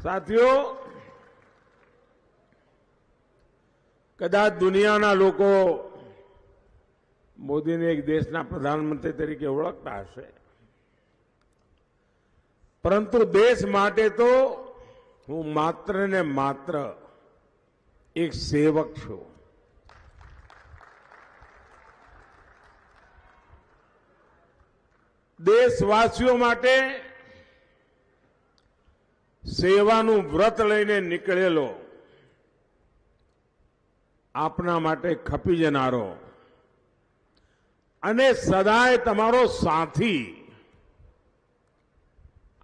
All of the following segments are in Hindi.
સાથીઓ, કદાચ દુનિયાના લોકો મોદીને એક દેશના પ્રધાનમંત્રી તરીકે ઓળખતા હશે, પરંતુ દેશ માટે તો હું માત્ર ને માત્ર એક સેવક છું. દેશવાસીઓ માટે સેવાનું વ્રત લઈને નીકળેલો, આપના માટે ખપી જનારો અને સદાય તમારો સાથી.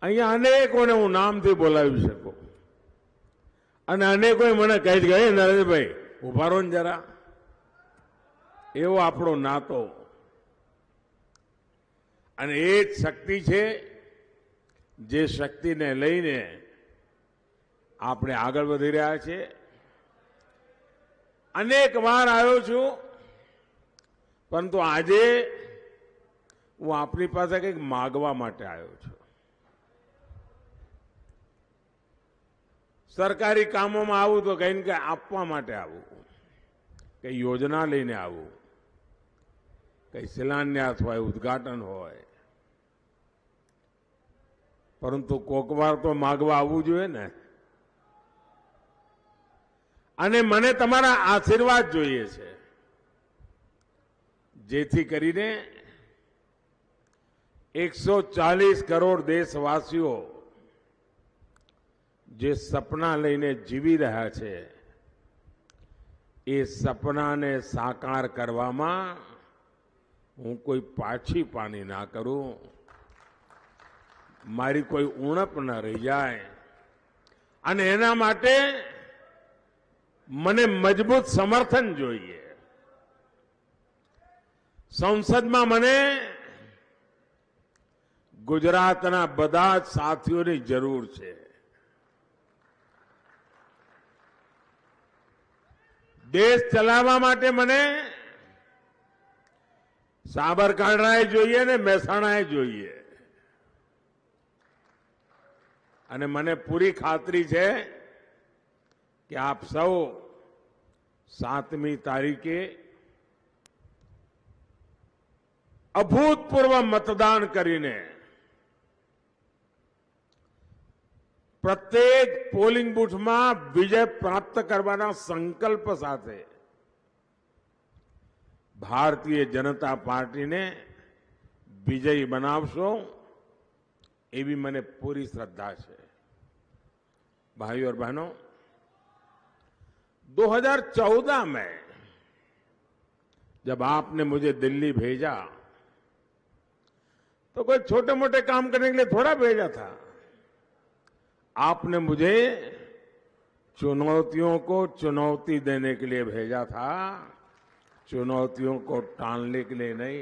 અહીંયા અનેકોને હું નામથી બોલાવી શકું અને અનેકોએ મને કહી ગયા, નરેન્દ્રભાઈ ઉભા રહો ને જરા. એવો આપણો નાતો અને એ જ શક્તિ છે જે શક્તિને લઈને આપણે આગળ વધી રહ્યા છીએ. અનેક વાર આવ્યો છું, પરંતુ આજે હું આપની પાસે કંઈક માગવા માટે આવ્યો છું. સરકારી કામોમાં આવું તો કંઈ ને કંઈ આપવા માટે આવું, કઈ યોજના લઈને આવું, કઈ શિલાન્યાસ હોય, ઉદ્ઘાટન હોય, પરંતુ કોક વાર તો માગવા આવવું જોઈએ ને. અને મને તમારા આશીર્વાદ જોઈએ છે, જેથી કરીને 140 કરોડ દેશવાસીઓ જે સપના લઈને જીવી રહ્યા છે, એ સપનાને સાકાર કરવામાં હું કોઈ પાછી પાની ના કરું, મારી કોઈ ઉણપ ન રહી જાય. અને એના માટે મને મજબૂત સમર્થન જોઈએ. સંસદમાં મને ગુજરાતના બધા જ સાથીઓની જરૂર છે. દેશ ચલાવવા માટે મને સાબરકાંઠાએ જોઈએ ને મહેસાણાએ જોઈએ. અને મને પૂરી ખાતરી છે કે આપ સૌ 7મી તારીખે અભૂતપૂર્વ મતદાન કરીને પ્રત્યેક પોલિંગ બૂથમાં વિજય પ્રાપ્ત કરવાના સંકલ્પ સાથે ભારતીય જનતા પાર્ટીને વિજયી બનાવશો, એવી मैंने पूरी श्रद्धा है. भाइयों और बहनों, 2014 में जब आपने मुझे दिल्ली भेजा तो कोई छोटे मोटे काम करने के लिए थोड़ा भेजा था. आपने मुझे चुनौतियों को चुनौती देने के लिए भेजा था, चुनौतियों को टालने के लिए नहीं,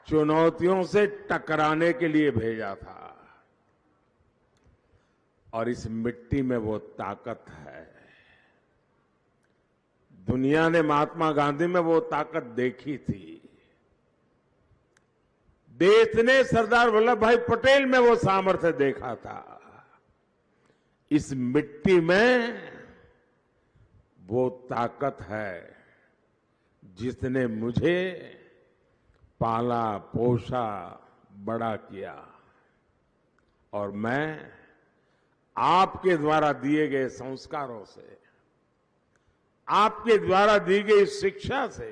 चुनौतियों से टकराने के लिए भेजा था. और इस मिट्टी में वो ताकत है. दुनिया ने महात्मा गांधी में वो ताकत देखी थी, देश ने सरदार वल्लभ भाई पटेल में वो सामर्थ्य देखा था. इस मिट्टी में वो ताकत है जिसने मुझे पाला पोषा बड़ा किया. और मैं आपके द्वारा दिए गए संस्कारों से, आपके द्वारा दी गई शिक्षा से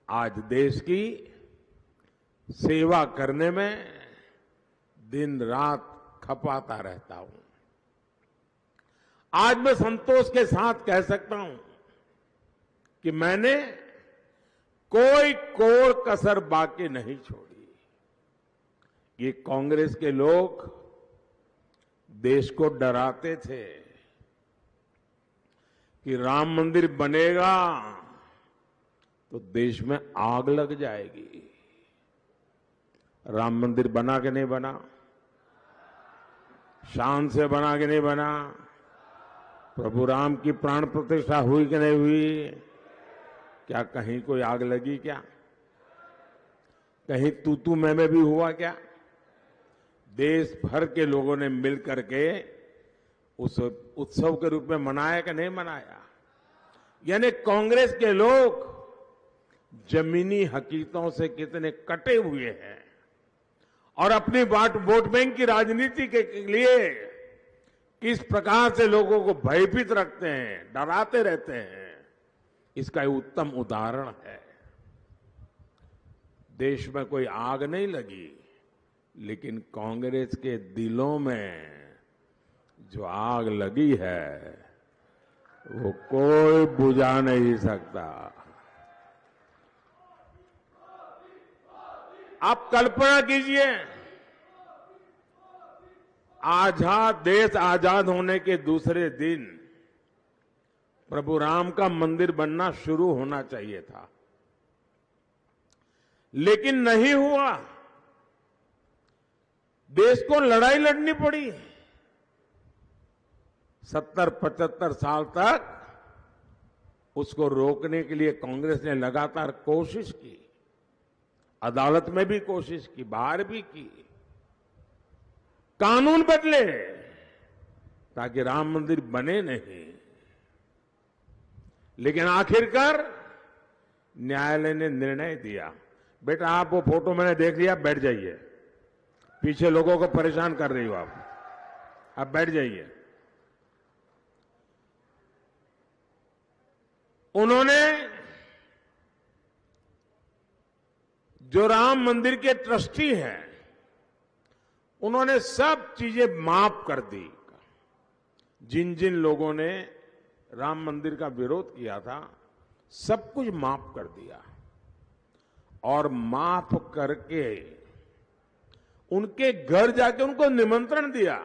आज देश की सेवा करने में दिन रात खपाता रहता हूं. आज मैं संतोष के साथ कह सकता हूं कि मैंने कोई कोर कसर बाकी नहीं छोड़ी. ये कांग्रेस के लोग देश को डराते थे कि राम मंदिर बनेगा तो देश में आग लग जाएगी. राम मंदिर बना कि नहीं बना? शान से बना कि नहीं बना? प्रभु राम की प्राण प्रतिष्ठा हुई कि नहीं हुई? क्या कहीं कोई आग लगी क्या? कहीं तू मैं भी हुआ क्या? देश भर के लोगों ने मिलकर के उस उत्सव के रूप में मनाया कि नहीं मनाया। यानी कांग्रेस के लोग जमीनी हकीकतों से कितने कटे हुए हैं और अपनी वोट बैंक की राजनीति के लिए किस प्रकार से लोगों को भयभीत रखते हैं, डराते रहते हैं, इसका एक उत्तम उदाहरण है। देश में कोई आग नहीं लगी, लेकिन कांग्रेस के दिलों में जो आग लगी है वो कोई बुझा नहीं सकता। आप कल्पना कीजिए, देश आजाद होने के दूसरे दिन प्रभु राम का मंदिर बनना शुरू होना चाहिए था, लेकिन नहीं हुआ। देश को लड़ाई लड़नी पड़ी। 70-75 साल तक उसको रोकने के लिए कांग्रेस ने लगातार कोशिश की, अदालत में भी कोशिश की, बाहर भी की, कानून बदले ताकि राम मंदिर बने नहीं। लेकिन आखिरकार न्यायालय ने निर्णय दिया, बेटा आप वो फोटो मैंने देख लिया, बैठ जाइए, पीछे लोगों को परेशान कर रही हो आप बैठ जाइए। उन्होंने जो राम मंदिर के ट्रस्टी हैं, उन्होंने सब चीजें माफ कर दी। जिन जिन लोगों ने राम मंदिर का विरोध किया था, सब कुछ माफ कर दिया और माफ करके उनके घर जाके उनको निमंत्रण दिया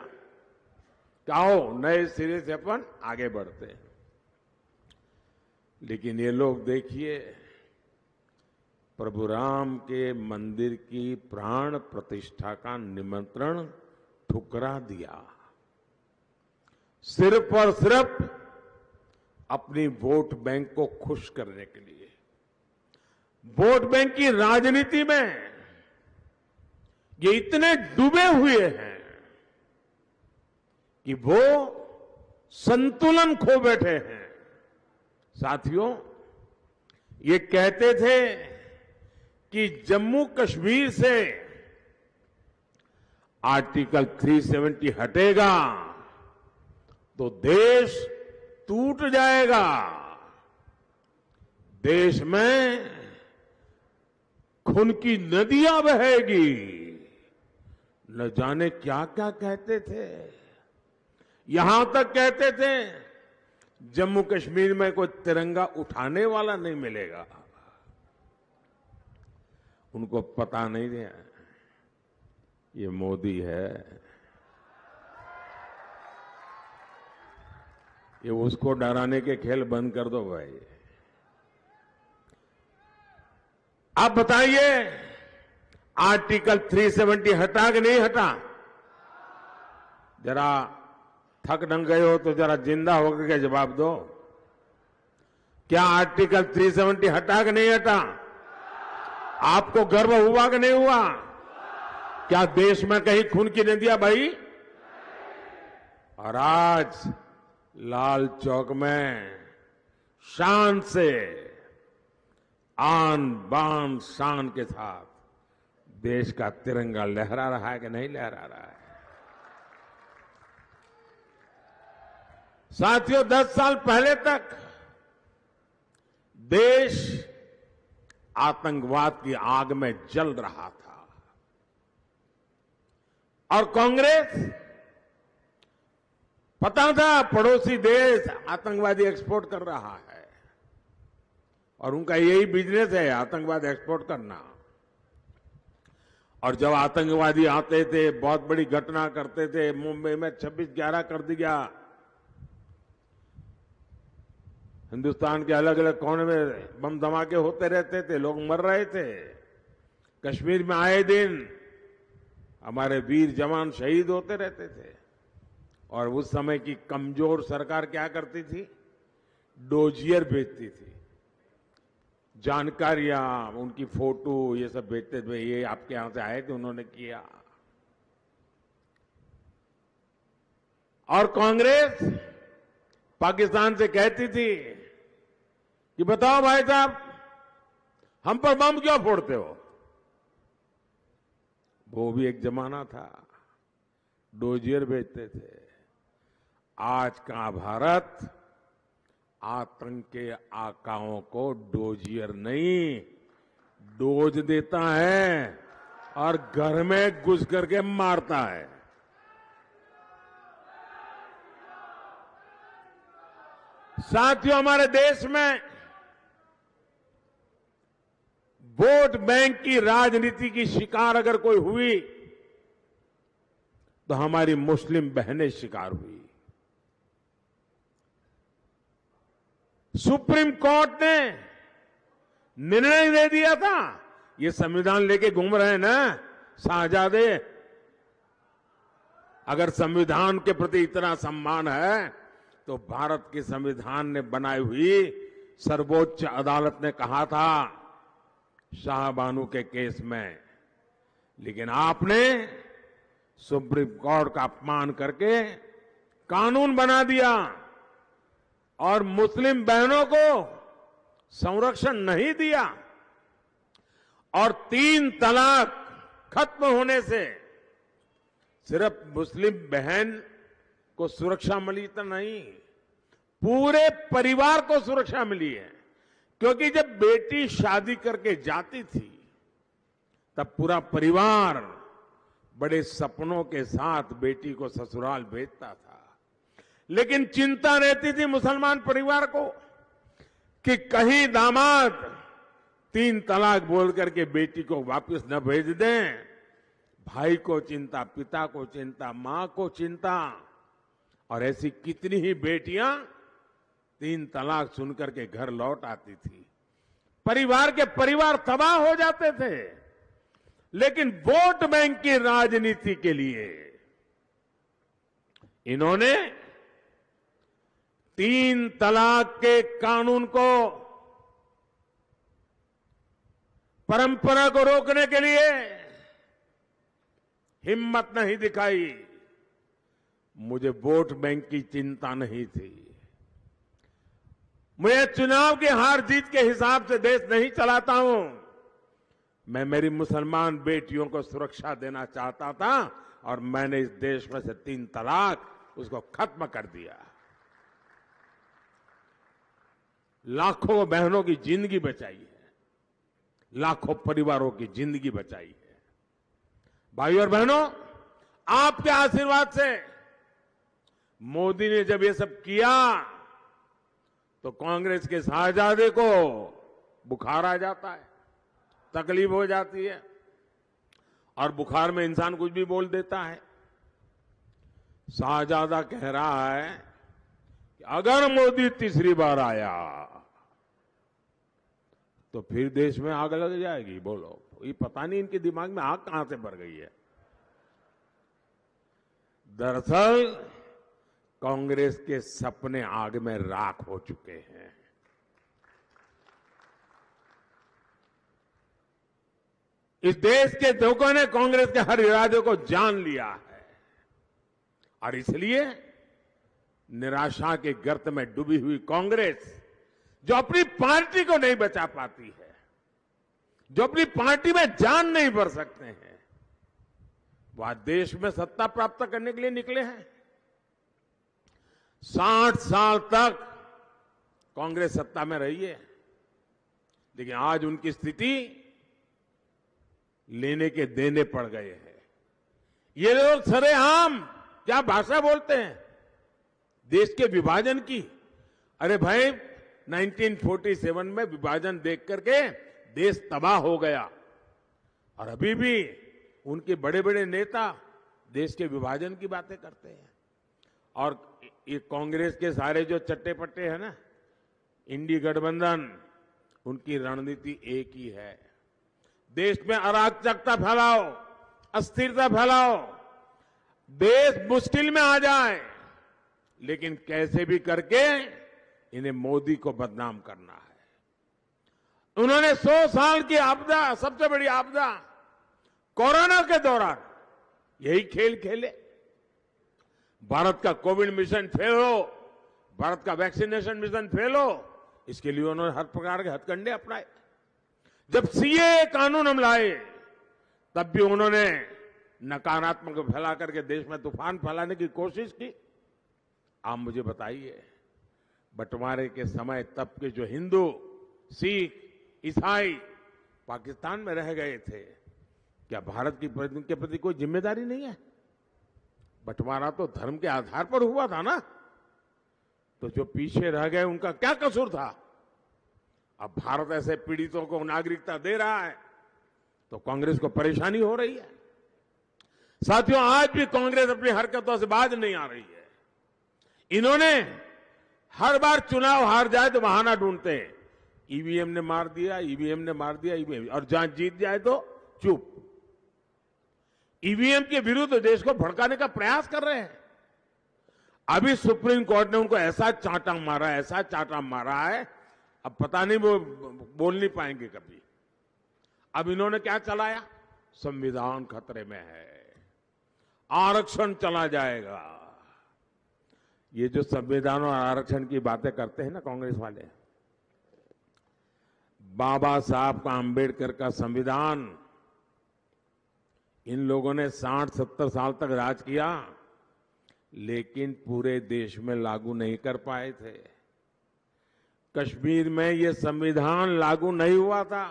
कि आओ नए सिरे से अपन आगे बढ़ते हैं। लेकिन ये लोग देखिए, प्रभु राम के मंदिर की प्राण प्रतिष्ठा का निमंत्रण ठुकरा दिया, सिर्फ और सिर्फ अपनी वोट बैंक को खुश करने के लिए। वोट बैंक की राजनीति में ये इतने डूबे हुए हैं कि वो संतुलन खो बैठे हैं। साथियों, ये कहते थे कि जम्मू कश्मीर से आर्टिकल 370 हटेगा तो देश टूट जाएगा, देश में खून की नदियां बहेगी, न जाने क्या क्या कहते थे। यहां तक कहते थे जम्मू कश्मीर में कोई तिरंगा उठाने वाला नहीं मिलेगा। उनको पता नहीं है ये मोदी है, ये उसको डराने के खेल बंद कर दो भाई। आप बताइए, आर्टिकल 370 हटा कि नहीं हटा? जरा थक डंग गए हो तो जरा जिंदा होकर के जवाब दो। क्या आर्टिकल 370 हटा कि नहीं हटा? आपको गर्व हुआ कि नहीं हुआ? क्या देश में कहीं खून की नदियां बही? और आज लाल चौक में शान से, आन बान शान के साथ देश का तिरंगा लहरा रहा है कि नहीं लहरा रहा है? साथियों, 10 साल पहले तक देश आतंकवाद की आग में जल रहा था और कांग्रेस, पता था पड़ोसी देश आतंकवादी एक्सपोर्ट कर रहा है और उनका यही बिजनेस है, आतंकवाद एक्सपोर्ट करना। और जब आतंकवादी आते थे, बहुत बड़ी घटना करते थे, मुंबई में 26/11 कर दिया, हिंदुस्तान के अलग अलग कोने में बम धमाके होते रहते थे, लोग मर रहे थे। कश्मीर में आए दिन हमारे वीर जवान शहीद होते रहते थे और उस समय की कमजोर सरकार क्या करती थी? डोजियर भेजती थी, जानकारियां, उनकी फोटो, ये सब भेजते थे, ये आपके यहां से आए थे, उन्होंने किया। और कांग्रेस पाकिस्तान से कहती थी कि बताओ भाई साहब, हम पर बम क्यों फोड़ते हो? वो भी एक जमाना था, डोजियर भेजते थे। आज का भारत आतंक के आकाओं को डोजियर नहीं, डोज देता है और घर में घुस करके मारता है। साथियों, हमारे देश में वोट बैंक की राजनीति की शिकार अगर कोई हुई तो हमारी मुस्लिम बहनें शिकार हुई। सुप्रीम कोर्ट ने निर्णय दे दिया था, ये संविधान लेके घूम रहे हैं ना शाहजादे, अगर संविधान के प्रति इतना सम्मान है तो भारत के संविधान ने बनाई हुई सर्वोच्च अदालत ने कहा था शाहबानू के केस में, लेकिन आपने सुप्रीम कोर्ट का अपमान करके कानून बना दिया और मुस्लिम बहनों को संरक्षण नहीं दिया। और 3 तलाक खत्म होने से सिर्फ मुस्लिम बहन को सुरक्षा मिली तो नहीं, पूरे परिवार को सुरक्षा मिली है। क्योंकि जब बेटी शादी करके जाती थी तब पूरा परिवार बड़े सपनों के साथ बेटी को ससुराल भेजता था, लेकिन चिंता रहती थी मुसलमान परिवार को कि कहीं दामाद 3 तलाक बोल करके बेटी को वापस न भेज दें। भाई को चिंता, पिता को चिंता, मां को चिंता, और ऐसी कितनी ही बेटियां 3 तलाक सुनकर के घर लौट आती थी। परिवार के परिवार तबाह हो जाते थे। लेकिन वोट बैंक की राजनीति के लिए इन्होंने 3 तलाक के कानून को, परंपरा को रोकने के लिए हिम्मत नहीं दिखाई। मुझे वोट बैंक की चिंता नहीं थी। मैं चुनाव की हार जीत के हिसाब से देश नहीं चलाता हूं। मैं मेरी मुसलमान बेटियों को सुरक्षा देना चाहता था और मैंने इस देश में से 3 तलाक उसको खत्म कर दिया। लाखों बहनों की जिंदगी बचाई है, लाखों परिवारों की जिंदगी बचाई है। भाइयों और बहनों, आपके आशीर्वाद से मोदी ने जब ये सब किया तो कांग्रेस के शाहजादे को बुखार आ जाता है, तकलीफ हो जाती है, और बुखार में इंसान कुछ भी बोल देता है। शाहजादा कह रहा है कि अगर मोदी तीसरी बार आया तो फिर देश में आग लग जाएगी। बोलो, ये पता नहीं इनके दिमाग में आग कहां से भर गई है। दरअसल कांग्रेस के सपने आग में राख हो चुके हैं। इस देश के लोगों ने कांग्रेस के हर इरादे को जान लिया है और इसलिए निराशा के गर्त में डूबी हुई कांग्रेस, जो अपनी पार्टी को नहीं बचा पाती है, जो अपनी पार्टी में जान नहीं भर सकते हैं, वह देश में सत्ता प्राप्त करने के लिए निकले हैं। 60 साल तक कांग्रेस सत्ता में रही है, लेकिन आज उनकी स्थिति लेने के देने पड़ गए हैं। ये लोग सरेआम क्या भाषा बोलते हैं देश के विभाजन की। अरे भाई, 1947 में विभाजन देख करके देश तबाह हो गया और अभी भी उनके बड़े बड़े नेता देश के विभाजन की बातें करते हैं। और ये कांग्रेस के सारे जो चट्टे पट्टे हैं ना, इंडी गठबंधन, उनकी रणनीति एक ही है, देश में अराजकता फैलाओ, अस्थिरता फैलाओ, देश मुश्किल में आ जाए, लेकिन कैसे भी करके इन्हें मोदी को बदनाम करना है। उन्होंने 100 साल की आपदा, सबसे बड़ी आपदा कोरोना के दौरान यही खेल खेले। भारत का कोविड मिशन फेल हो, भारत का वैक्सीनेशन मिशन फेल हो, इसके लिए उन्होंने हर प्रकार के हथकंडे अपनाए। जब सीए कानून हम लाए तब भी उन्होंने नकारात्मक फैला करके देश में तूफान फैलाने की कोशिश की। आप मुझे बताइए, बंटवारे के समय तब के जो हिंदू, सिख, ईसाई पाकिस्तान में रह गए थे, क्या भारत की के प्रति कोई जिम्मेदारी नहीं है? बंटवारा तो धर्म के आधार पर हुआ था ना, तो जो पीछे रह गए उनका क्या कसूर था? अब भारत ऐसे पीड़ितों को नागरिकता दे रहा है तो कांग्रेस को परेशानी हो रही है। साथियों, आज भी कांग्रेस अपनी हरकतों से बाज नहीं आ रही है। इन्होंने हर बार चुनाव हार जाए तो बहाना ढूंढते हैं, ईवीएम ने मार दिया, ईवीएम ने मार दिया, ईवीएम, और जहां जीत जाए तो चुप। ईवीएम के विरुद्ध देश को भड़काने का प्रयास कर रहे हैं। अभी सुप्रीम कोर्ट ने उनको ऐसा चांटा मारा, ऐसा चांटा मारा है, अब पता नहीं वो बोल नहीं पाएंगे कभी। अब इन्होंने क्या चलाया? संविधान खतरे में है, आरक्षण चला जाएगा। ये जो संविधान और आरक्षण की बातें करते हैं ना कांग्रेस वाले, बाबा साहब का, अंबेडकर का संविधान इन लोगों ने 60-70 साल तक राज किया, लेकिन पूरे देश में लागू नहीं कर पाए थे। कश्मीर में ये संविधान लागू नहीं हुआ था।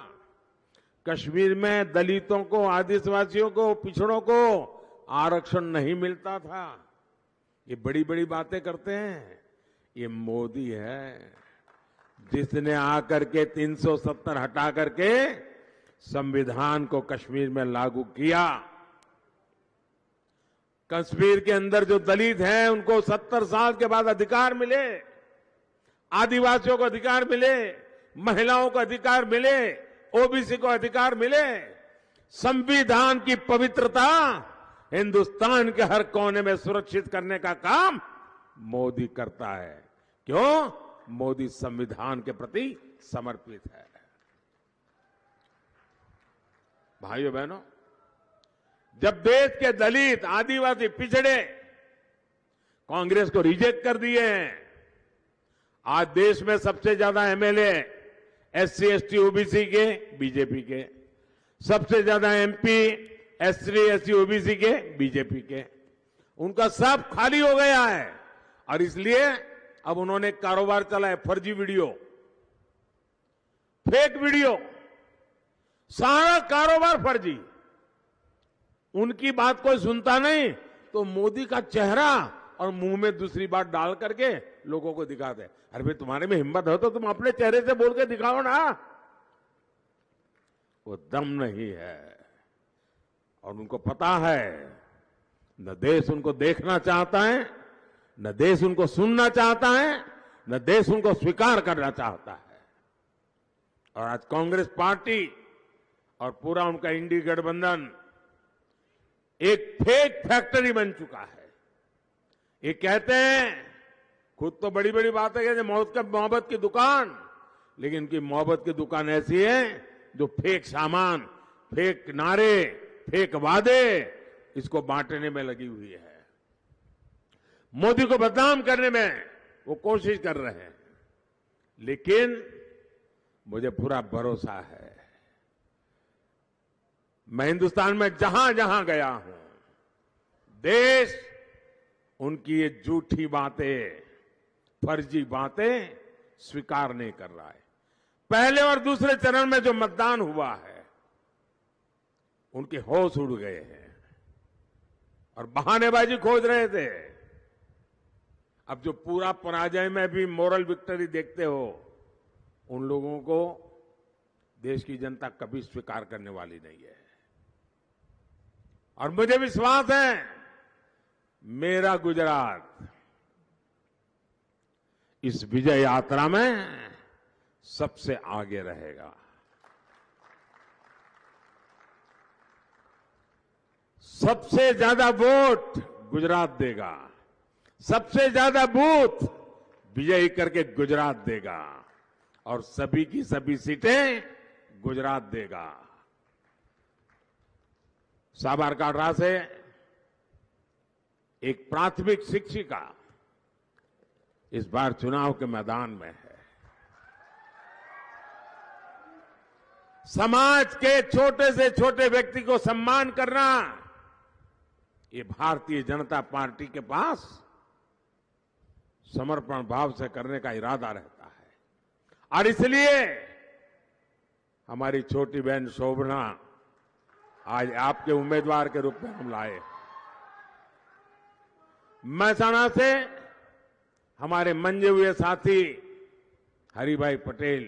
कश्मीर में दलितों को, आदिवासियों को, पिछड़ों को आरक्षण नहीं मिलता था। ये बड़ी बड़ी बातें करते हैं। ये मोदी है जिसने आकर के 370 हटा करके संविधान को कश्मीर में लागू किया। कश्मीर के अंदर जो दलित हैं उनको 70 साल के बाद अधिकार मिले, आदिवासियों को अधिकार मिले, महिलाओं को अधिकार मिले, ओबीसी को अधिकार मिले। संविधान की पवित्रता हिंदुस्तान के हर कोने में सुरक्षित करने का काम मोदी करता है। क्यों? मोदी संविधान के प्रति समर्पित है। भाइयों बहनों, जब देश के दलित, आदिवासी, पिछड़े कांग्रेस को रिजेक्ट कर दिए हैं, आज देश में सबसे ज्यादा एमएलए एससी, एसटी, ओबीसी के बीजेपी के, सबसे ज्यादा एमपी एससी, एसटी, ओबीसी के बीजेपी के, उनका सब खाली हो गया है। और इसलिए अब उन्होंने कारोबार चलाया, फर्जी वीडियो, फेक वीडियो, सारा कारोबार फर्जी। उनकी बात कोई सुनता नहीं तो मोदी का चेहरा और मुंह में दूसरी बात डाल करके लोगों को दिखाते। अरे भाई, तुम्हारे में हिम्मत हो तो तुम अपने चेहरे से बोल के दिखाओ ना। वो दम नहीं है और उनको पता है न देश उनको देखना चाहता है, न देश उनको सुनना चाहता है, न देश उनको स्वीकार करना चाहता है। और आज कांग्रेस पार्टी और पूरा उनका इंडी गठबंधन एक फेक फैक्ट्री बन चुका है। ये कहते हैं, खुद तो बड़ी बड़ी बातें कहते हैं, मोहब्बत की दुकान, लेकिन उनकी मोहब्बत की दुकान ऐसी है जो फेक सामान, फेक नारे, फेक वादे, इसको बांटने में लगी हुई है। मोदी को बदनाम करने में वो कोशिश कर रहे हैं, लेकिन मुझे पूरा भरोसा है, मैं हिंदुस्तान में जहां जहां गया हूं, देश उनकी ये झूठी बातें, फर्जी बातें स्वीकार नहीं कर रहा है। पहले और दूसरे चरण में जो मतदान हुआ है, उनके होश उड़ गए हैं और बहानेबाजी खोज रहे थे। अब जो पूरा पराजय में भी मोरल विक्ट्री देखते हो, उन लोगों को देश की जनता कभी स्वीकार करने वाली नहीं है। और मुझे विश्वास है, मेरा गुजरात इस विजय यात्रा में सबसे आगे रहेगा। सबसे ज्यादा वोट गुजरात देगा, सबसे ज्यादा बूथ विजयी करके गुजरात देगा और सभी की सभी सीटें गुजरात देगा। साबरकांठा से एक प्राथमिक शिक्षिका इस बार चुनाव के मैदान में है। समाज के छोटे से छोटे व्यक्ति को सम्मान करना, ये भारतीय जनता पार्टी के पास समर्पण भाव से करने का इरादा रहता है। और इसलिए हमारी छोटी बहन शोभना आज आपके उम्मीदवार के रूप में हम लाए। महसाणा से हमारे मंजे हुए साथी हरिभाई पटेल,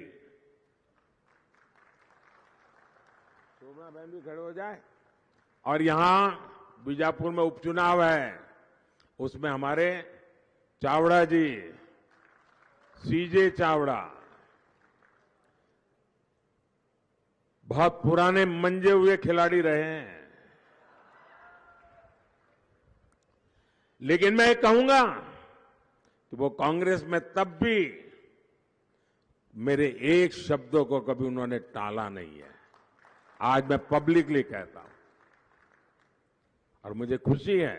शोभना बहन भी खड़े हो जाए। और यहां बीजापुर में उपचुनाव है, उसमें हमारे चावड़ा जी, सीजे चावड़ा, बहुत पुराने मंजे हुए खिलाड़ी रहे हैं। लेकिन मैं कहूंगा कि वो कांग्रेस में तब भी मेरे एक शब्दों को कभी उन्होंने टाला नहीं है। आज मैं पब्लिकली कहता हूं और मुझे खुशी है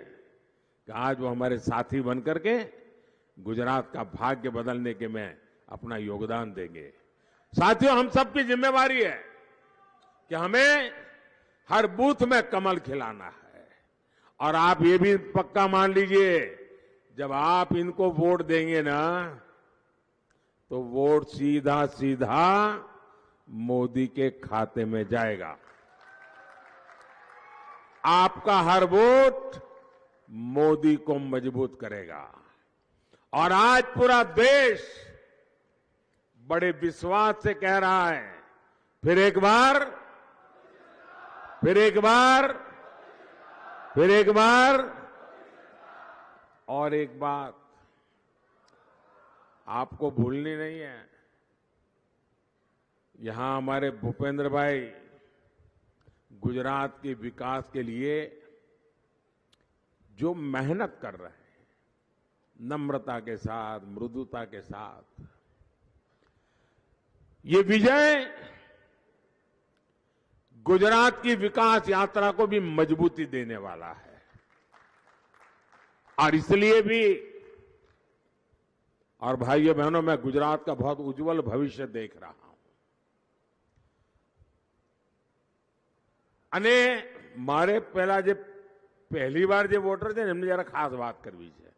कि आज वो हमारे साथी बनकर के गुजरात का भाग्य बदलने के में अपना योगदान देंगे। साथियों, हम सबकी जिम्मेवारी है कि हमें हर बूथ में कमल खिलाना है। और आप ये भी पक्का मान लीजिए, जब आप इनको वोट देंगे ना, तो वोट सीधा सीधा मोदी के खाते में जाएगा। आपका हर वोट मोदी को मजबूत करेगा। और आज पूरा देश बड़े विश्वास से कह रहा है, फिर एक बार, फिर एक बार, फिर एक बार। और एक बात आपको भूलनी नहीं है, यहां हमारे भूपेंद्र भाई गुजरात के विकास के लिए जो मेहनत कर रहे हैं, नम्रता के साथ, मृदुता के साथ, ये विजय गुजरात की विकास यात्रा को भी मजबूती देने वाला है। और इसलिए भी, और भाइयों बहनों, मैं गुजरात का बहुत उज्जवल भविष्य देख रहा हूं। અને મારે પહેલા જે પહેલી વાર જે વોટર છે ને એમને જરા ખાસ વાત કરવી છે,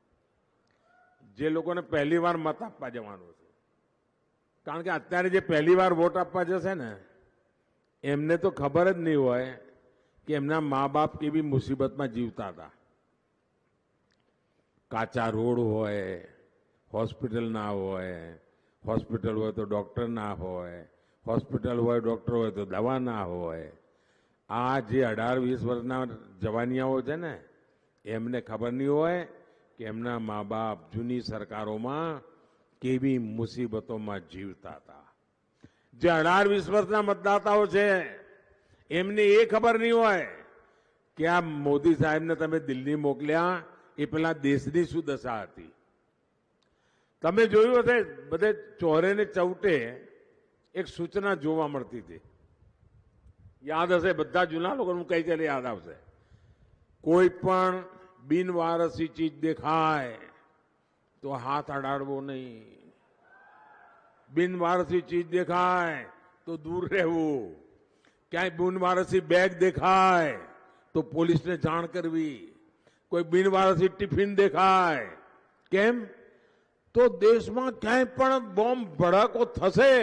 જે લોકોને પહેલી વાર મત આપવા જવાનું છે। કારણ કે અત્યારે જે પહેલી વાર વોટ આપવા જશે ને, એમને તો ખબર જ નહીં હોય કે એમના મા બાપ કેવી મુસીબતમાં જીવતા હતા। કાચા રોડ હોય, હોસ્પિટલ ના હોય, હોસ્પિટલ હોય તો ડોક્ટર ના હોય, હોસ્પિટલ હોય ડોક્ટર હોય તો દવા ના હોય। આ જે 18-20 વર્ષના જવાનિયાઓ છે ને, એમને ખબર નહીં હોય કે એમના મા બાપ જૂની સરકારોમાં કેવી મુસીબતોમાં જીવતા હતા। જે 18-20 વર્ષના મતદાતાઓ છે, એમને એ ખબર નહીં હોય કે આ મોદી સાહેબને તમે દિલ્હી મોકલ્યા, એ પેલા દેશની શું દશા હતી। તમે જોયું હશે, બધે ચોરે ને ચૌટે એક સૂચના જોવા મળતી હતી। યાદ હશે, બધા જૂના લોકોનું કઈ ચાલે યાદ આવશે। કોઈ પણ બિનવારસી ચીજ દેખાય તો હાથ અડાડવો નહીં, બિનવારસી ચીજ દેખાય તો દૂર રહેવું, ક્યાંય બિનવારસી બેગ દેખાય તો પોલીસને જાણ કરવી, કોઈ બિનવારસી ટિફિન દેખાય, કેમ તો દેશમાં ક્યાંય પણ બોમ્બ ભડાકો થશે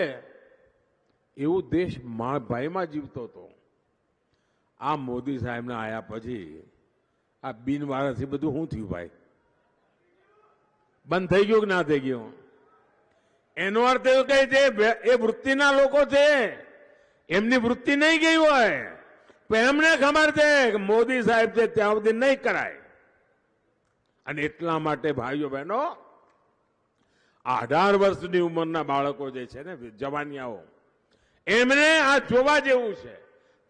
એવું દેશ ભાઈમાં જીવતો હતો। આ મોદી સાહેબને આયા પછી આ બિનવારસી બધું શું થયું ભાઈ? બંધ થઈ ગયું કે ના થઈ ગયું? એનો અર્થ એવો કે જે એ વૃત્તિના લોકો છે, એમની વૃત્તિ નહીં ગઈ હોય, પણ એમને ખબર છે કે મોદી સાહેબ છે ત્યાં સુધી નહીં કરાય। અને એટલા માટે ભાઈઓ બહેનો, 18 વર્ષની ઉંમરના બાળકો જે છે ને, જવાનિયાઓ, એમને આ જોવા જેવું છે।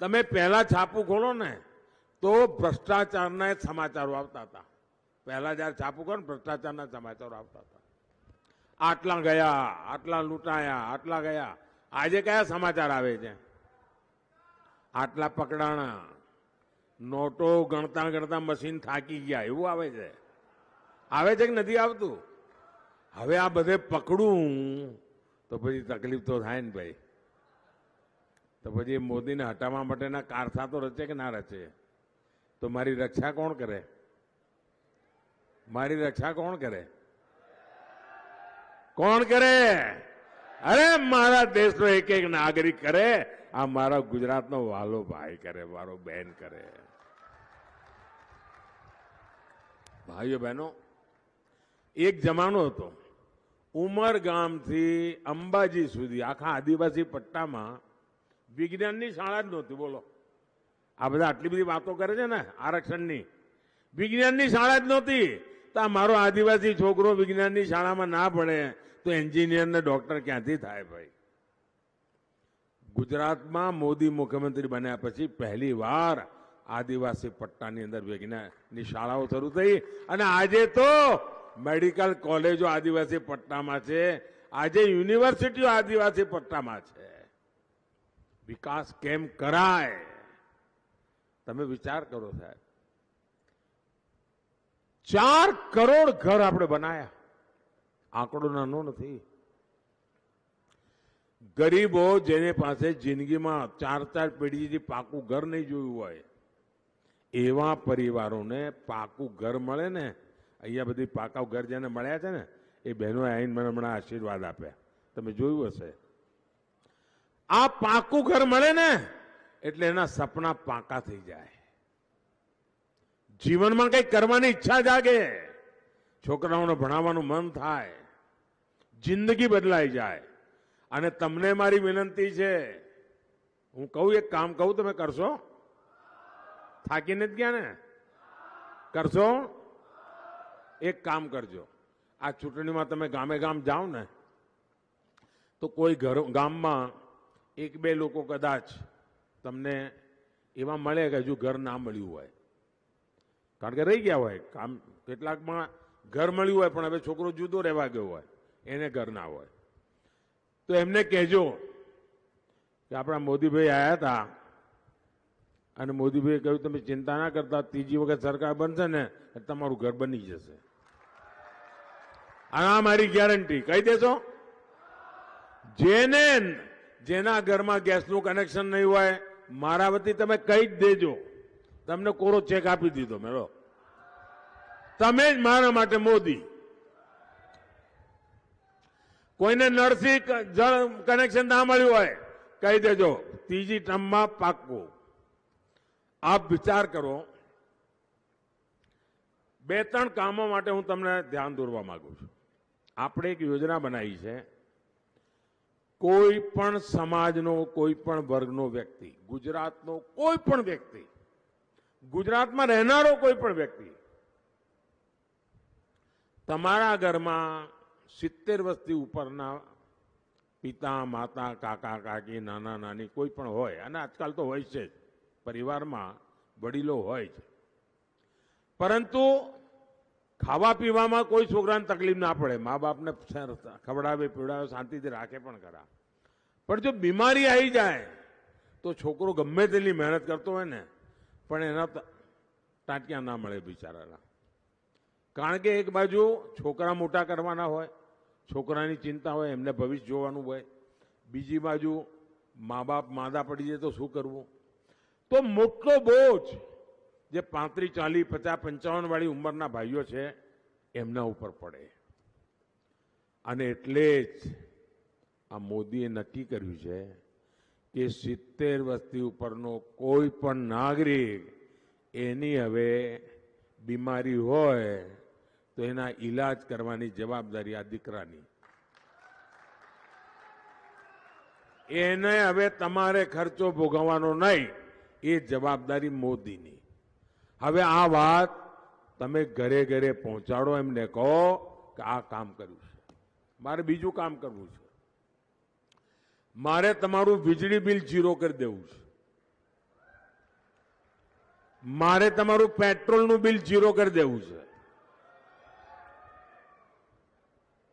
તમે પહેલા છાપું ખોલો ને તો ભ્રષ્ટાચારના સમાચારો આવતા હતા। પહેલા જયારે છાપું ખોલો ને, ભ્રષ્ટાચારના સમાચારો આવતા હતા। આટલા ગયા, આટલા લૂંટાયા, આટલા ગયા। આજે કયા સમાચાર આવે છે? આટલા પકડાણા, નોટો ગણતા ગણતા મશીન થાકી ગયા, એવું આવે છે। આવે છે કે નથી આવતું? હવે આ બધે પકડું તો પછી તકલીફ તો થાય ને ભાઈ. તો પછી મોદીને હટાવવા માટેના કારસા તો રચે કે ના રચે? તો મારી રક્ષા કોણ કરે? મારી રક્ષા કોણ કરે? કોણ કરે? અરે મારા દેશનો એક એક નાગરિક કરે. આ મારા ગુજરાતનો વાલો ભાઈ કરે, મારો બહેન કરે. ભાઈઓ બહેનો, એક જમાનો હતો ઉમરગામથી અંબાજી સુધી આખા આદિવાસી પટ્ટામાં વિજ્ઞાનની શાળા જ નહોતી. બોલો, આ બધા આટલી બધી વાતો કરે છે ને આરક્ષણની, વિજ્ઞાનની શાળા જ નહોતી. તો આ મારો આદિવાસી છોકરો વિજ્ઞાનની શાળામાં ના ભણે તો એન્જિનિયર ને ડોક્ટર ક્યાંથી થાય ભાઈ? ગુજરાતમાં મોદી મુખ્યમંત્રી બન્યા પછી પહેલી વાર આદિવાસી પટ્ટાની અંદર વિજ્ઞાનની શાળાઓ શરૂ થઈ અને આજે તો મેડિકલ કોલેજો આદિવાસી પટ્ટામાં છે. આજે યુનિવર્સિટીઓ આદિવાસી પટ્ટામાં છે. વિકાસ કેમ કરાય? તમે વિચાર કરો સાહેબ. 4 કરોડ ઘર આપણે બનાયા. આંકડો નાનો નથી. ગરીબો જેની પાસે જિંદગીમાં 4 પેઢીથી પાકું ઘર નહીં જોયું હોય એવા પરિવારોને પાકું ઘર મળે ને. અહીંયા બધી પાકા ઘર જેને મળ્યા છે ને એ બહેનો આવીને મને હમણાં આશીર્વાદ આપ્યા. તમે જોયું હશે. આ પાકું ઘર મળે ને એટલે એના સપના પાકા થઈ જાય. જીવનમાં કંઈક કરવાની ઈચ્છા જાગે. છોકરાઓને ભણાવવાનું મન થાય. જિંદગી બદલાઈ જાય. અને તમને મારી વિનંતી છે, હું કહું એક કામ કહું, તમે કરશો? થાકીને જ ગયા ને? કરશો? એક કામ કરજો. આ ચૂંટણીમાં તમે ગામે ગામ જાઓ ને તો કોઈ ગામમાં 1-2 લોકો કદાચ તમને એવા મળે કે હજુ ઘર ના મળ્યું હોય. કારણ કે રહી ગયા હોય કામ. કેટલાકમાં ઘર મળ્યું હોય પણ હવે છોકરો જુદો રહેવા ગયો હોય, એને ઘર ના હોય. તો એમને કહેજો કે આપણા મોદીભાઈ આવ્યા હતા અને મોદીભાઈએ કહ્યું તમે ચિંતા ના કરતા, 3જી વખત સરકાર બનશે ને તમારું ઘર બની જશે. આ મારી ગેરંટી. કહી દેશો? જેના ઘરમાં ગેસનું કનેક્શન નહીં હોય મારા વતી તમે કહી જ દેજો. તમને કોરો ચેક આપી દીધો મેળો. તમે જ મારા માટે મોદી. કોઈને નળથી જળ કનેક્શન ના મળ્યું હોય કહી દેજો, 3જી ટર્મમાં પાક્કું. આપ વિચાર કરો. 2-3 કામો માટે હું તમને ધ્યાન દોરવા માંગુ છું. આપણે એક યોજના બનાવી છે. કોઈ પણ સમાજનો, કોઈ પણ વર્ગનો વ્યક્તિ, ગુજરાતનો કોઈ પણ વ્યક્તિ, ગુજરાતમાં રહેનારો કોઈ પણ વ્યક્તિ તમારા ઘરમાં 70 વર્ષથી ઉપરના પિતા, માતા, કાકા, કાકી, નાના, નાની કોઈ પણ હોય, અને આજકાલ તો હોય છે જ, પરિવારમાં વડીલો હોય છે, પરંતુ ખાવા પીવામાં કોઈ છોકરાને તકલીફ ના પડે. મા બાપને ખવડાવે, પીવડાવે, શાંતિથી રાખે પણ ખરા. પણ જો બીમારી આવી જાય તો છોકરો ગમે તેટલી મહેનત કરતો હોય ને પણ એના ટાંટિયા ના મળે બિચારાના. કારણ કે એક બાજુ છોકરા મોટા કરવાના હોય, છોકરાની ચિંતા હોય, એમને ભવિષ્ય જોવાનું હોય. બીજી બાજુ મા બાપ માંદા પડી જાય તો શું કરવું? તો મોટો બોજ જે 35, 40, 50, 55 વાળી ઉંમરના ભાઈઓ છે એમના ઉપર પડે. અને એટલે જ આ મોદીએ નક્કી કર્યું છે કે 70 વર્ષથી ઉપરનો કોઈ પણ નાગરિક એની હવે બીમારી હોય તો એના ઈલાજ કરવાની જવાબદારી આ દીકરાની. એને હવે તમારે ખર્ચો ભોગવવાનો નહીં, એ જવાબદારી મોદીની. હવે આ વાત તમે ઘરે ઘરે પહોંચાડો. એમને કહો કે આ કામ કર્યું છે. મારે બીજું કામ કરવું છે. મારે તમારું વીજળી બિલ 0 કરી દેવું છે. મારે તમારું પેટ્રોલનું બિલ 0 કરી દેવું છે.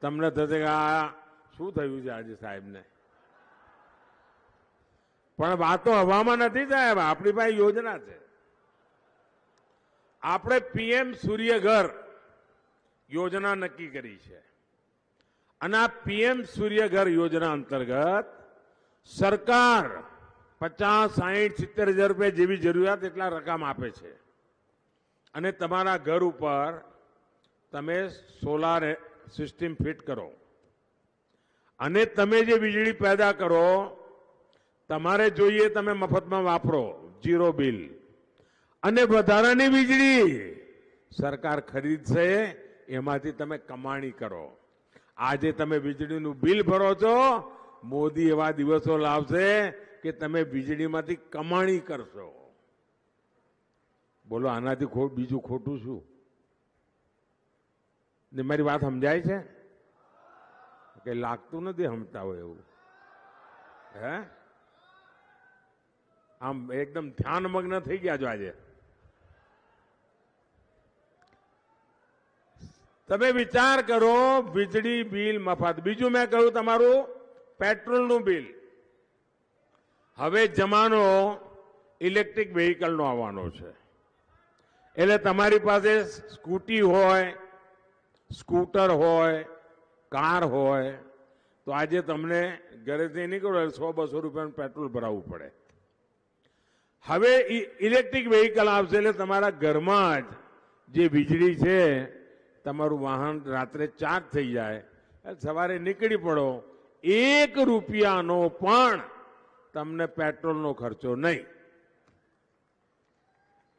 તમને થશે કે આ શું થયું છે આજે સાહેબને? પણ વાતો હવામાં નથી સાહેબ. આપણી પાસે યોજના છે. આપણે PM સૂર્યઘર યોજના નક્કી કરી છે અને આ પીએમ સૂર્યઘર યોજના અંતર્ગત સરકાર 50, 60, 70 હજાર રૂપિયા જેવી જરૂરિયાત એટલા રકમ આપે છે અને તમારા ઘર ઉપર તમે સોલાર સિસ્ટમ ફિટ કરો અને તમે જે વીજળી પેદા કરો તમારે જોઈએ તમે મફતમાં વાપરો, ઝીરો બિલ, અને વધારાની વીજળી સરકાર ખરીદશે, એમાંથી તમે કમાણી કરો. આજે તમે વીજળીનું બિલ ભરો છો, મોદી એવા દિવસો લાવશે કે તમે વીજળીમાંથી કમાણી કરશો. બોલો આનાથી બીજું ખોટું શું? ને મારી વાત સમજાય છે કે લાગતું નથી સમજતા હોય એવું? હે, આમ એકદમ ધ્યાનમગ્ન થઈ ગયા છો આજે. તમે વિચાર કરો, વીજળી બિલ મફત. બીજું મેં કહ્યું તમારું પેટ્રોલનું બિલ. હવે જમાનો ઇલેક્ટ્રિક વ્હીકલનો આવવાનો છે, એટલે તમારી પાસે સ્કૂટી હોય, સ્કૂટર હોય, કાર હોય, તો આજે તમને ઘરેથી નીકળો 100-200 રૂપિયાનું પેટ્રોલ ભરાવવું પડે. હવે ઇલેક્ટ્રિક વ્હીકલ આવશે એટલે તમારા ઘરમાં જ જે વીજળી છે, તમારું વાહન રાત્રે ચાર્જ થઈ જાય, સવારે નીકળી પડો, 1 રૂપિયાનો પણ તમને પેટ્રોલનો ખર્ચો નહીં.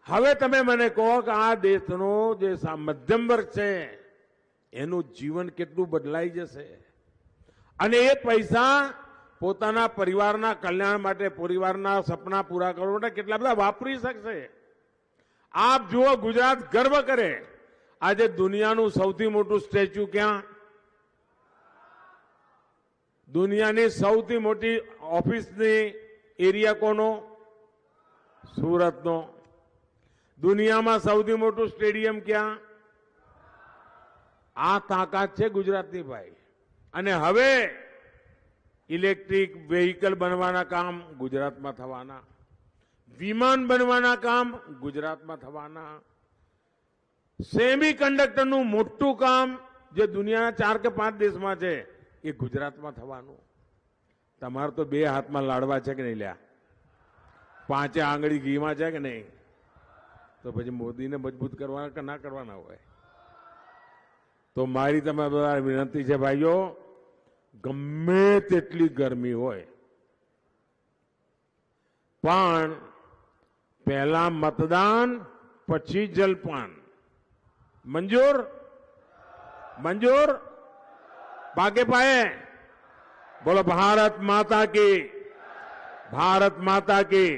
હવે તમે મને કહો કે આ દેશનો જે મધ્યમ વર્ગ છે એનું જીવન કેટલું બદલાઈ જશે, અને એ પૈસા પોતાના પરિવારના કલ્યાણ માટે, પરિવારના સપના પૂરા કરવા માટે કેટલા બધા વાપરી શકશે. આપ જુઓ, ગુજરાત ગર્વ કરે. આજે દુનિયાનું સૌથી મોટું સ્ટેચ્યુ ક્યાં? દુનિયાની સૌથી મોટી ઓફિસની એરિયા કોનો? સુરતનો. દુનિયામાં સૌથી મોટું સ્ટેડિયમ ક્યાં? આ તાકાત છે ગુજરાતની ભાઈ. અને હવે ઇલેક્ટ્રિક વ્હીકલ બનવાના કામ ગુજરાતમાં થવાના, વિમાન બનવાના કામ ગુજરાતમાં થવાના, સેમી કન્ડક્ટરનું મોટું કામ જે દુનિયાના 4 કે 5 દેશમાં છે એ ગુજરાતમાં થવાનું. તમારે તો 2 હાથમાં લાડવા છે કે નહીં લ્યા? 5 આંગળી ઘીમાં છે કે નહીં? તો પછી મોદીને મજબૂત કરવાના કે ના કરવાના હોય? તો મારી તમે બધા વિનંતી છે ભાઈઓ, ગમે તેટલી ગરમી હોય પણ પહેલા મતદાન પછી જલપાન. મંજૂર? મંજૂર? પાકે પાયે? બોલો ભારત માતા કી, ભારત માતા કી.